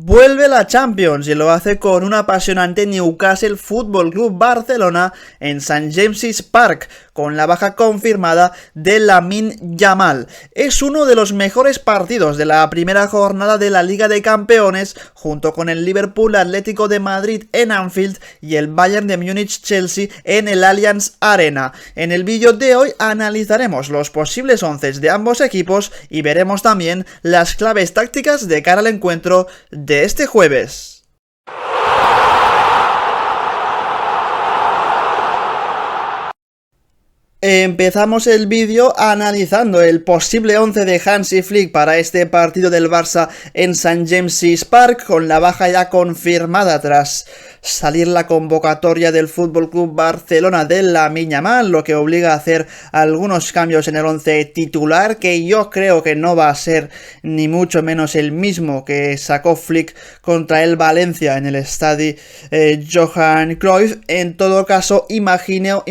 Vuelve la Champions y lo hace con un apasionante Newcastle Football Club Barcelona en St. James's Park, con la baja confirmada de Lamine Yamal. Es uno de los mejores partidos de la primera jornada de la Liga de Campeones, junto con el Liverpool Atlético de Madrid en Anfield y el Bayern de Múnich Chelsea en el Allianz Arena. En el vídeo de hoy analizaremos los posibles onces de ambos equipos y veremos también las claves tácticas de cara al encuentro de este jueves. Empezamos el vídeo analizando el posible 11 de Hansi Flick para este partido del Barça en St. James's Park, con la baja ya confirmada tras salir la convocatoria del FC Barcelona de Lamine Yamal, lo que obliga a hacer algunos cambios en el 11 titular, que yo creo que no va a ser ni mucho menos el mismo que sacó Flick contra el Valencia en el estadio Johan Cruyff. En todo caso, imagino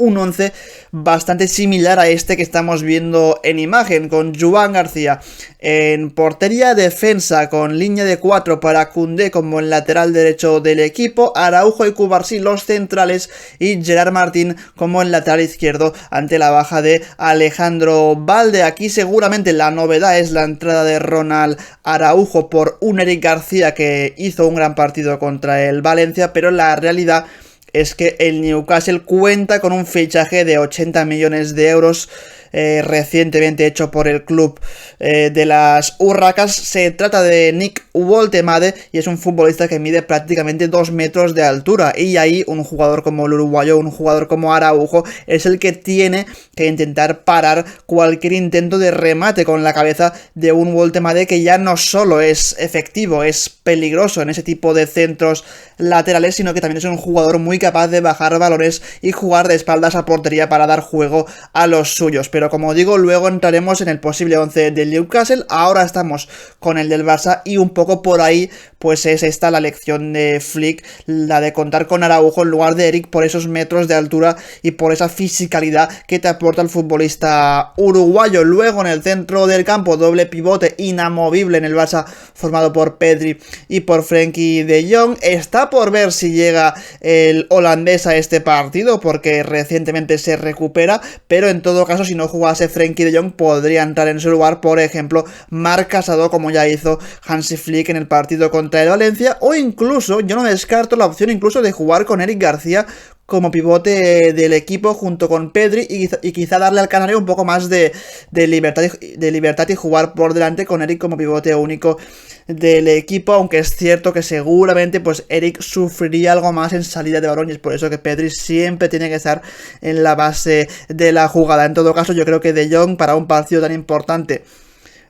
un 11 bastante similar a este que estamos viendo en imagen, con Joan García en portería, defensa con línea de 4 para Koundé como el lateral derecho del equipo, Araujo y Cubarsí los centrales y Gerard Martín como el lateral izquierdo ante la baja de Alejandro Balde. Aquí seguramente la novedad es la entrada de Ronald Araujo por un Eric García que hizo un gran partido contra el Valencia, pero la realidad es que el Newcastle cuenta con un fichaje de 80 millones de euros recientemente hecho por el club de las Urracas. Se trata de Nick Woltemade y es un futbolista que mide prácticamente 2 metros de altura, y ahí un jugador como el uruguayo, un jugador como Araujo, es el que tiene que intentar parar cualquier intento de remate con la cabeza de un Woltemade que ya no solo es efectivo, es peligroso en ese tipo de centros laterales, sino que también es un jugador muy capaz de bajar balones y jugar de espaldas a portería para dar juego a los suyos. Pero como digo, luego entraremos en el posible 11 del Newcastle. Ahora estamos con el del Barça y un poco por ahí pues es esta la lección de Flick, la de contar con Araujo en lugar de Eric por esos metros de altura y por esa fisicalidad que te aporta el futbolista uruguayo. Luego en el centro del campo, doble pivote inamovible en el Barça formado por Pedri y por Frenkie de Jong. Está por ver si llega el holandés a este partido, porque recientemente se recupera, pero en todo caso, si no jugase Frenkie de Jong, podría entrar en su lugar, por ejemplo, Marc Casado, como ya hizo Hansi Flick en el partido contra el Valencia, o incluso, yo no descarto la opción incluso de jugar con Eric García como pivote del equipo junto con Pedri y quizá darle al canario un poco más de libertad y jugar por delante con Eric como pivote único del equipo, aunque es cierto que seguramente pues Eric sufriría algo más en salida de balón y es por eso que Pedri siempre tiene que estar en la base de la jugada. En todo caso, yo creo que De Jong, para un partido tan importante,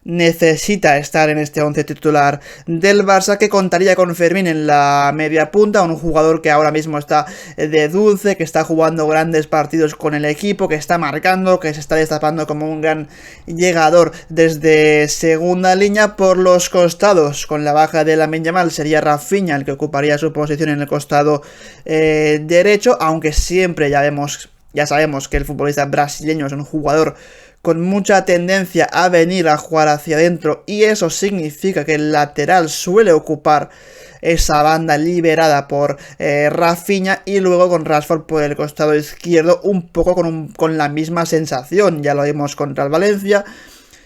necesita estar en este 11 titular del Barça, que contaría con Fermín en la media punta, un jugador que ahora mismo está de dulce, que está jugando grandes partidos con el equipo, que está marcando, que se está destapando como un gran llegador desde segunda línea. Por los costados, con la baja de Lamine Yamal, sería Rafinha el que ocuparía su posición en el costado derecho, aunque siempre ya sabemos que el futbolista brasileño es un jugador con mucha tendencia a venir a jugar hacia adentro, y eso significa que el lateral suele ocupar esa banda liberada por Rafinha, y luego con Rashford por el costado izquierdo, un poco con la misma sensación. Ya lo vimos contra el Valencia.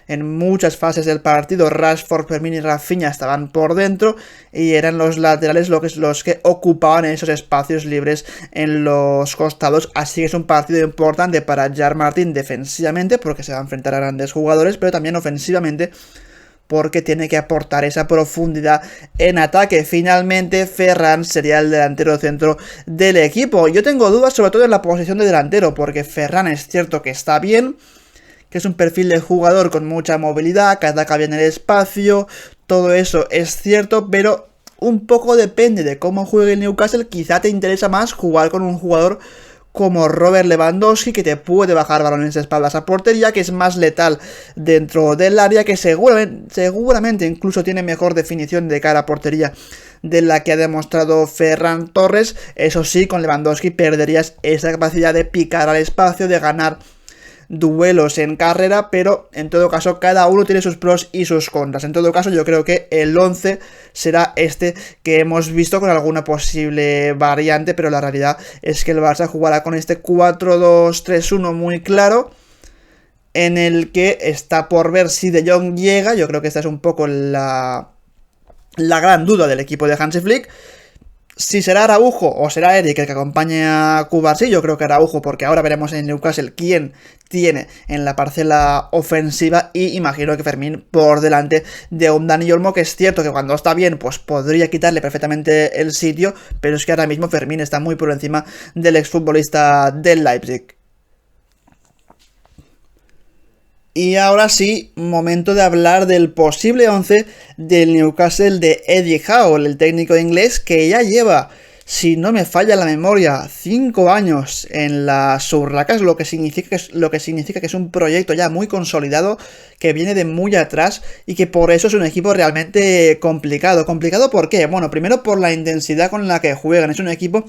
En muchas fases del partido, Rashford, Fermín y Rafinha estaban por dentro y eran los laterales los que ocupaban esos espacios libres en los costados. Así que es un partido importante para Gerard Martín defensivamente, porque se va a enfrentar a grandes jugadores, pero también ofensivamente, porque tiene que aportar esa profundidad en ataque. Finalmente, Ferran sería el delantero centro del equipo. Yo tengo dudas sobre todo en la posición de delantero, porque Ferran es cierto que está bien, que es un perfil de jugador con mucha movilidad, que ataca bien el espacio, todo eso es cierto, pero un poco depende de cómo juegue el Newcastle. Quizá te interesa más jugar con un jugador como Robert Lewandowski, que te puede bajar balones de espaldas a portería, que es más letal dentro del área, que seguramente incluso tiene mejor definición de cara a portería de la que ha demostrado Ferran Torres. Eso sí, con Lewandowski perderías esa capacidad de picar al espacio, de ganar duelos en carrera, pero en todo caso cada uno tiene sus pros y sus contras. En todo caso yo creo que el 11 será este que hemos visto con alguna posible variante, pero la realidad es que el Barça jugará con este 4-2-3-1 muy claro, en el que está por ver si De Jong llega. Yo creo que esta es un poco la gran duda del equipo de Hansi Flick. Si será Araujo o será Eric el que acompañe a Cubarsí, yo creo que Araujo, porque ahora veremos en Newcastle quién tiene en la parcela ofensiva, y imagino que Fermín por delante de un Dani Olmo, que es cierto que cuando está bien pues podría quitarle perfectamente el sitio, pero es que ahora mismo Fermín está muy por encima del exfutbolista del Leipzig. Y ahora sí, momento de hablar del posible 11 del Newcastle de Eddie Howe, el técnico inglés que ya lleva, si no me falla la memoria, 5 años en las Urracas, lo que significa que es un proyecto ya muy consolidado, que viene de muy atrás y que por eso es un equipo realmente complicado. ¿Complicado por qué? Bueno, primero por la intensidad con la que juegan. Es un equipo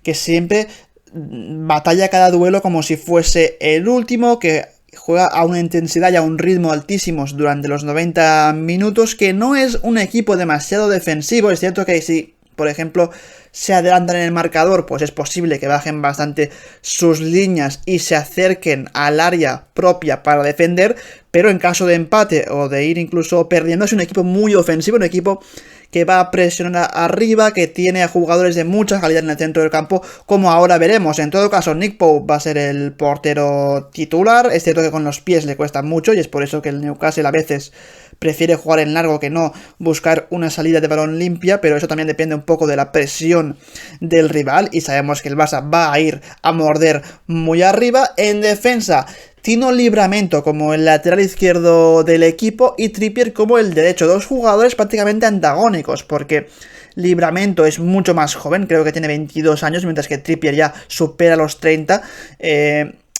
que siempre batalla cada duelo como si fuese el último, que juega a una intensidad y a un ritmo altísimos durante los 90 minutos, que no es un equipo demasiado defensivo. Es cierto que si, por ejemplo, se adelantan en el marcador, pues es posible que bajen bastante sus líneas y se acerquen al área propia para defender, pero en caso de empate o de ir incluso perdiendo, es un equipo muy ofensivo, un equipo que va a presionar arriba, que tiene a jugadores de mucha calidad en el centro del campo, como ahora veremos. En todo caso, Nick Pope va a ser el portero titular. Es cierto que con los pies le cuesta mucho y es por eso que el Newcastle a veces prefiere jugar en largo que no buscar una salida de balón limpia, pero eso también depende un poco de la presión del rival, y sabemos que el Barça va a ir a morder muy arriba. En defensa, Tino Livramento como el lateral izquierdo del equipo y Trippier como el derecho. Dos jugadores prácticamente antagónicos, porque Livramento es mucho más joven, creo que tiene 22 años, mientras que Trippier ya supera los 30.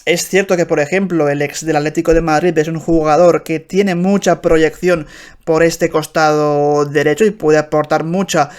Es cierto que, por ejemplo, el ex del Atlético de Madrid es un jugador que tiene mucha proyección por este costado derecho y puede aportar mucha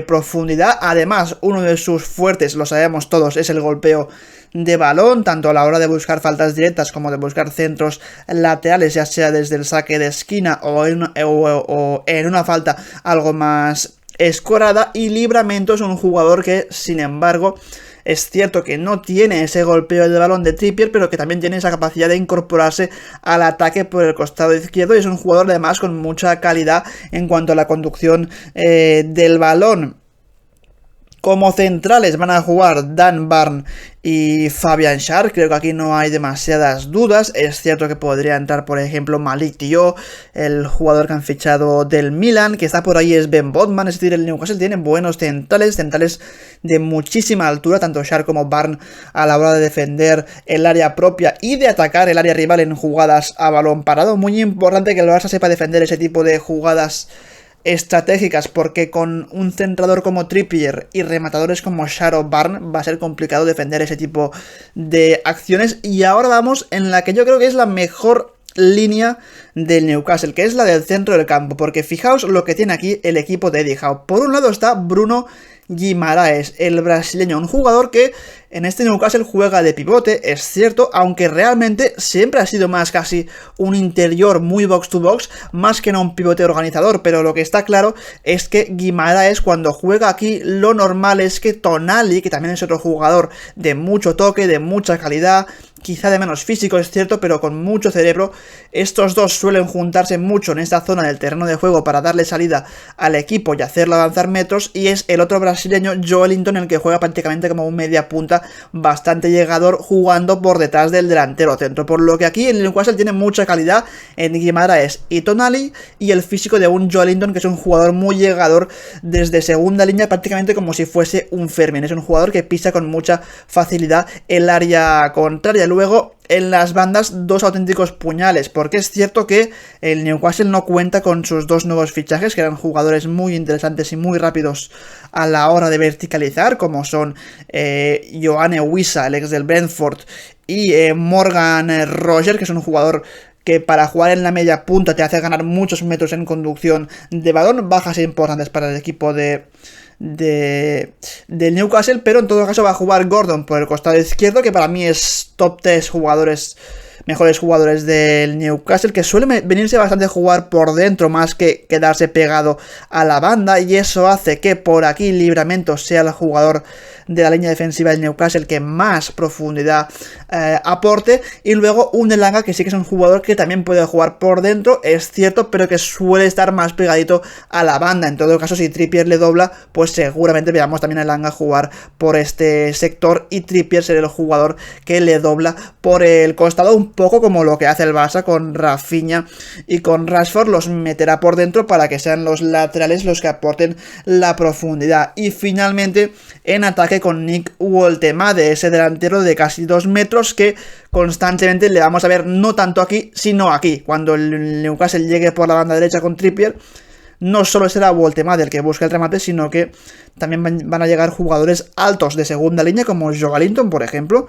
profundidad. Además, uno de sus fuertes, lo sabemos todos, es el golpeo de balón, tanto a la hora de buscar faltas directas como de buscar centros laterales, ya sea desde el saque de esquina o en una falta algo más escorada. Y Livramento es un jugador que, sin embargo, es cierto que no tiene ese golpeo de balón de Trippier, pero que también tiene esa capacidad de incorporarse al ataque por el costado izquierdo, y es un jugador además con mucha calidad en cuanto a la conducción del balón. Como centrales van a jugar Dan Burn y Fabian Schär. Creo que aquí no hay demasiadas dudas. Es cierto que podría entrar, por ejemplo, Malik Thiaw, el jugador que han fichado del Milan, que está por ahí es Ben Botman. Es decir, el Newcastle tiene buenos centrales de muchísima altura, tanto Schär como Burn, a la hora de defender el área propia y de atacar el área rival en jugadas a balón parado. Muy importante que el Barça sepa defender ese tipo de jugadas estratégicas, porque con un centrador como Trippier y rematadores como Schär o Burn va a ser complicado defender ese tipo de acciones. Y ahora vamos en la que yo creo que es la mejor línea del Newcastle, que es la del centro del campo, porque fijaos lo que tiene aquí el equipo de Eddie Howe. Por un lado está Bruno Guimaraes, el brasileño, un jugador que en este Newcastle juega de pivote, es cierto, aunque realmente siempre ha sido más casi un interior muy box to box, más que no un pivote organizador. Pero lo que está claro es que Guimaraes, cuando juega aquí, lo normal es que Tonali, que también es otro jugador de mucho toque, de mucha calidad, quizá de menos físico, es cierto, pero con mucho cerebro, estos dos suelen juntarse mucho en esta zona del terreno de juego para darle salida al equipo y hacerlo avanzar metros. Y es el otro brasileño, Joelinton, el que juega prácticamente como un media punta bastante llegador, jugando por detrás del delantero centro, por lo que aquí el Newcastle tiene mucha calidad en Guimaraes y Tonali, y el físico de un Joelinton, que es un jugador muy llegador desde segunda línea, prácticamente como si fuese un Fermín. Es un jugador que pisa con mucha facilidad el área contraria. Luego, en las bandas, dos auténticos puñales, porque es cierto que el Newcastle no cuenta con sus dos nuevos fichajes, que eran jugadores muy interesantes y muy rápidos a la hora de verticalizar, como son Yoane Wissa, el ex del Brentford, y Morgan Roger, que es un jugador que para jugar en la media punta te hace ganar muchos metros en conducción de balón. Bajas importantes para el equipo del Newcastle, pero en todo caso va a jugar Gordon por el costado izquierdo, que para mí es top 3 jugadores mejores jugadores del Newcastle, que suele venirse bastante a jugar por dentro más que quedarse pegado a la banda, y eso hace que por aquí Livramento sea el jugador de la línea defensiva del Newcastle que más profundidad aporte, y luego un Elanga que sí que es un jugador que también puede jugar por dentro, es cierto, pero que suele estar más pegadito a la banda. En todo caso, si Trippier le dobla, pues seguramente veamos también a Elanga jugar por este sector y Trippier será el jugador que le dobla por el costado, un poco como lo que hace el Barça con Rafinha y con Rashford, los meterá por dentro para que sean los laterales los que aporten la profundidad. Y finalmente en ataque con Nick Woltemade, ese delantero de casi 2 metros que constantemente le vamos a ver no tanto aquí, sino aquí. Cuando el Newcastle llegue por la banda derecha con Trippier, no solo será Woltemade el que busque el remate, sino que también van a llegar jugadores altos de segunda línea, como Joelinton, por ejemplo,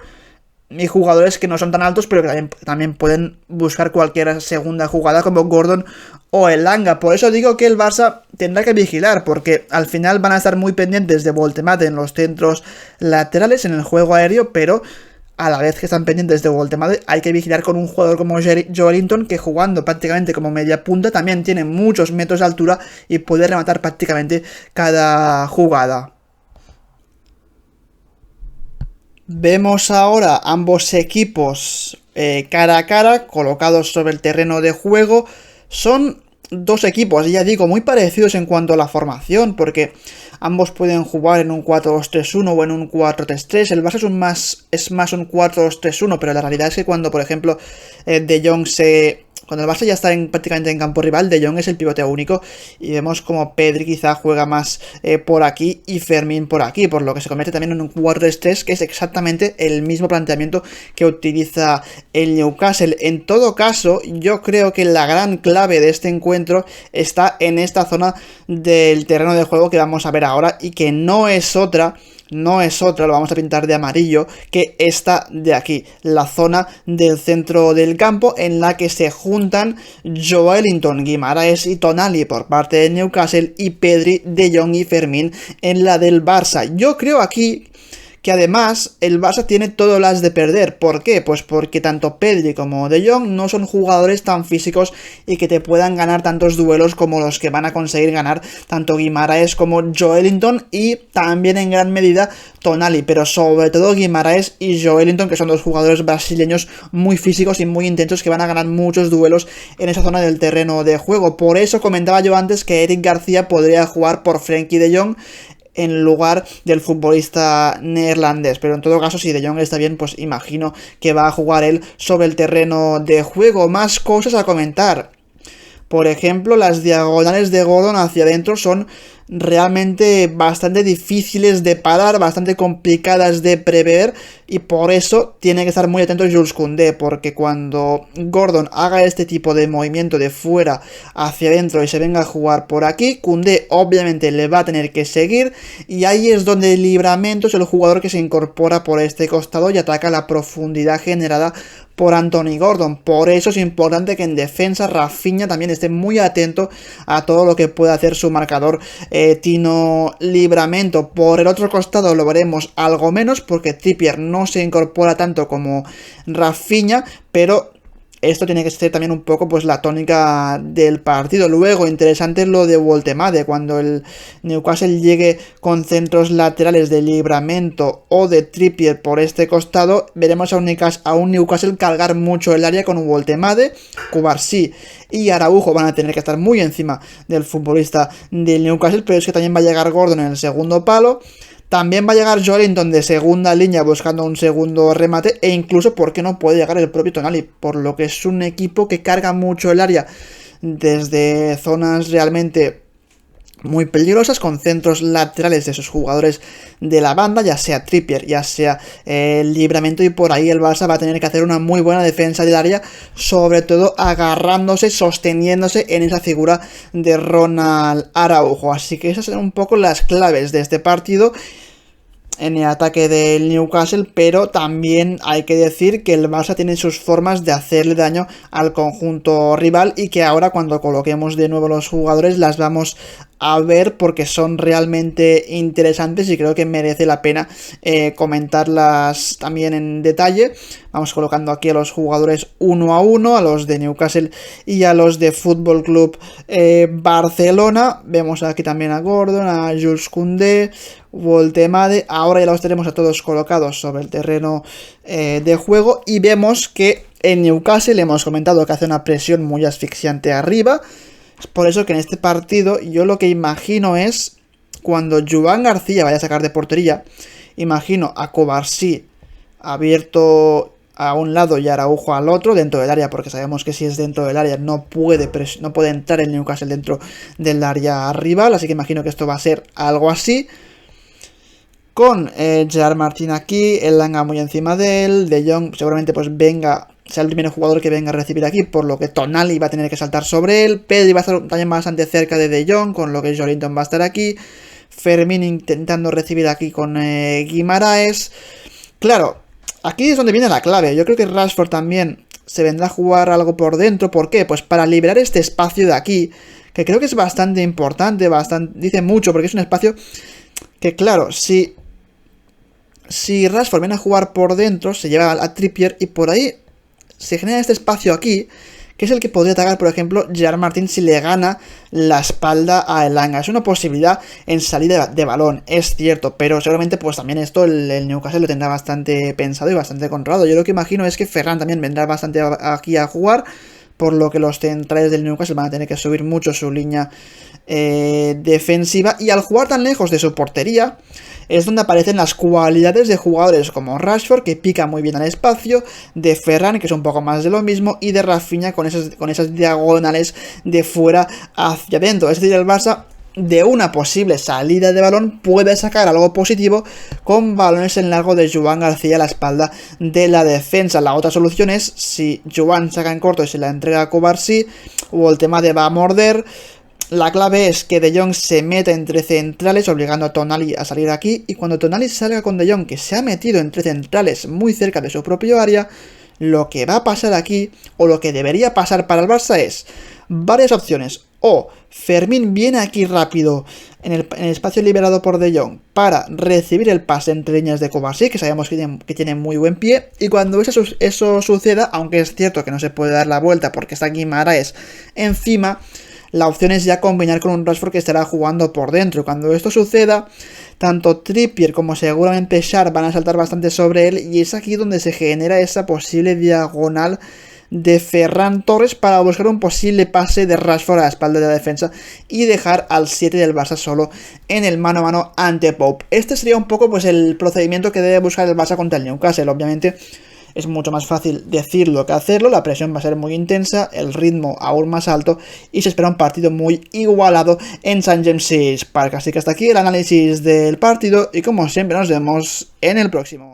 y jugadores que no son tan altos, pero que también pueden buscar cualquier segunda jugada, como Gordon o Elanga. Por eso digo que el Barça tendrá que vigilar, porque al final van a estar muy pendientes de Woltemade en los centros laterales, en el juego aéreo, pero a la vez que están pendientes de Woltemade, hay que vigilar con un jugador como Joelinton, que jugando prácticamente como media punta también tiene muchos metros de altura y puede rematar prácticamente cada jugada. Vemos ahora ambos equipos cara a cara, colocados sobre el terreno de juego. Son dos equipos, ya digo, muy parecidos en cuanto a la formación, porque ambos pueden jugar en un 4-2-3-1 o en un 4-3-3. El Barça es más un 4-2-3-1, pero la realidad es que cuando, por ejemplo, De Jong cuando el Barça ya está prácticamente en campo rival, De Jong es el pivote único, y vemos como Pedri quizá juega más por aquí y Fermín por aquí, por lo que se convierte también en un 4-3-3, que es exactamente el mismo planteamiento que utiliza el Newcastle. En todo caso, yo creo que la gran clave de este encuentro está en esta zona del terreno de juego que vamos a ver ahora, y que no es otra, lo vamos a pintar de amarillo, que esta de aquí, la zona del centro del campo, en la que se juntan Joelinton, Guimaraes y Tonali por parte de Newcastle, y Pedri, De Jong y Fermín en la del Barça. Yo creo aquí que además el Barça tiene todo las de perder. ¿Por qué? Pues porque tanto Pedri como De Jong no son jugadores tan físicos y que te puedan ganar tantos duelos como los que van a conseguir ganar tanto Guimaraes como Joelinton, y también en gran medida Tonali, pero sobre todo Guimaraes y Joelinton, que son dos jugadores brasileños muy físicos y muy intensos, que van a ganar muchos duelos en esa zona del terreno de juego. Por eso comentaba yo antes que Eric García podría jugar por Frenkie de Jong en lugar del futbolista neerlandés, pero en todo caso, si De Jong está bien, pues imagino que va a jugar él sobre el terreno de juego. Más cosas a comentar. Por ejemplo, las diagonales de Gordon hacia adentro son realmente bastante difíciles de parar, bastante complicadas de prever, y por eso tiene que estar muy atento Jules Koundé, porque cuando Gordon haga este tipo de movimiento de fuera hacia adentro y se venga a jugar por aquí, Koundé obviamente le va a tener que seguir, y ahí es donde el Livramento es el jugador que se incorpora por este costado y ataca la profundidad generada por Anthony Gordon. Por eso es importante que en defensa Rafinha también esté muy atento a todo lo que pueda hacer su marcador Tino Livramento. Por el otro costado lo veremos algo menos, porque Trippier no se incorpora tanto como Rafinha, pero esto tiene que ser también un poco pues la tónica del partido. Luego, interesante es lo de Woltemade. Cuando el Newcastle llegue con centros laterales de Livramento o de Trippier por este costado, veremos a un Newcastle cargar mucho el área con Woltemade. Cubarsí y Araujo van a tener que estar muy encima del futbolista del Newcastle, pero es que también va a llegar Gordon en el segundo palo. También va a llegar Joelinton de segunda línea buscando un segundo remate, e incluso, ¿por qué no puede llegar el propio Tonali? Por lo que es un equipo que carga mucho el área desde zonas realmente muy peligrosas, con centros laterales de sus jugadores de la banda, ya sea Trippier, ya sea Livramento, y por ahí el Barça va a tener que hacer una muy buena defensa del área, sobre todo agarrándose, sosteniéndose en esa figura de Ronald Araujo. Así que esas son un poco las claves de este partido en el ataque del Newcastle, pero también hay que decir que el Barça tiene sus formas de hacerle daño al conjunto rival, y que ahora, cuando coloquemos de nuevo los jugadores, las vamos a ver porque son realmente interesantes y creo que merece la pena comentarlas también en detalle. Vamos colocando aquí a los jugadores uno a uno, a los de Newcastle y a los de Fútbol Club Barcelona. Vemos aquí también a Gordon, a Jules Koundé, Woltemade. Ahora ya los tenemos a todos colocados sobre el terreno de juego y vemos que en Newcastle hemos comentado que hace una presión muy asfixiante arriba. Es por eso que en este partido yo lo que imagino es cuando Joan García vaya a sacar de portería, imagino a Kovarsí abierto a un lado y Araujo al otro dentro del área, porque sabemos que si es dentro del área no puede entrar el Newcastle dentro del área rival, así que imagino que esto va a ser algo así. Con Gerard Martín aquí, el Elanga muy encima de él, De Jong seguramente pues sea el primer jugador que venga a recibir aquí, por lo que Tonali va a tener que saltar sobre él, Pedri va a estar también bastante cerca de Jong, con lo que Joelinton va a estar aquí, Fermín intentando recibir aquí con Guimaraes. Claro, aquí es donde viene la clave. Yo creo que Rashford también se vendrá a jugar algo por dentro. ¿Por qué? Pues para liberar este espacio de aquí, que creo que es bastante importante, dice mucho, porque es un espacio que, claro, si Rashford viene a jugar por dentro, se lleva a Trippier y por ahí se genera este espacio aquí, que es el que podría atacar, por ejemplo, Gerard Martín si le gana la espalda a Elanga. Es una posibilidad en salida de balón, es cierto, pero seguramente pues también esto el Newcastle lo tendrá bastante pensado y bastante controlado. Yo lo que imagino es que Ferran también vendrá bastante aquí a jugar, por lo que los centrales del Newcastle van a tener que subir mucho su línea defensiva, y al jugar tan lejos de su portería es donde aparecen las cualidades de jugadores como Rashford, que pica muy bien al espacio, de Ferran, que es un poco más de lo mismo, y de Rafinha con esas diagonales de fuera hacia adentro. Es decir, el Barça de una posible salida de balón puede sacar algo positivo con balones en largo de Joan García a la espalda de la defensa. La otra solución es si Joan saca en corto y se la entrega a Kovarsí, o el tema de va a morder. La clave es que De Jong se meta entre centrales, obligando a Tonali a salir aquí, y cuando Tonali salga con De Jong, que se ha metido entre centrales muy cerca de su propio área, lo que va a pasar aquí, o lo que debería pasar para el Barça, es varias opciones. O Fermín viene aquí rápido en el espacio liberado por De Jong para recibir el pase entre líneas de Kovarsí, que sabemos que tiene muy buen pie, y cuando eso suceda, aunque es cierto que no se puede dar la vuelta porque está Guimaraes encima, la opción es ya combinar con un Rashford que estará jugando por dentro. Cuando esto suceda, tanto Trippier como seguramente Schär van a saltar bastante sobre él, y es aquí donde se genera esa posible diagonal de Ferran Torres para buscar un posible pase de Rashford a la espalda de la defensa y dejar al 7 del Barça solo en el mano a mano ante Pope. Este sería un poco pues el procedimiento que debe buscar el Barça contra el Newcastle. Obviamente es mucho más fácil decirlo que hacerlo, la presión va a ser muy intensa, el ritmo aún más alto, y se espera un partido muy igualado en St. James's Park. Así que hasta aquí el análisis del partido, y como siempre nos vemos en el próximo.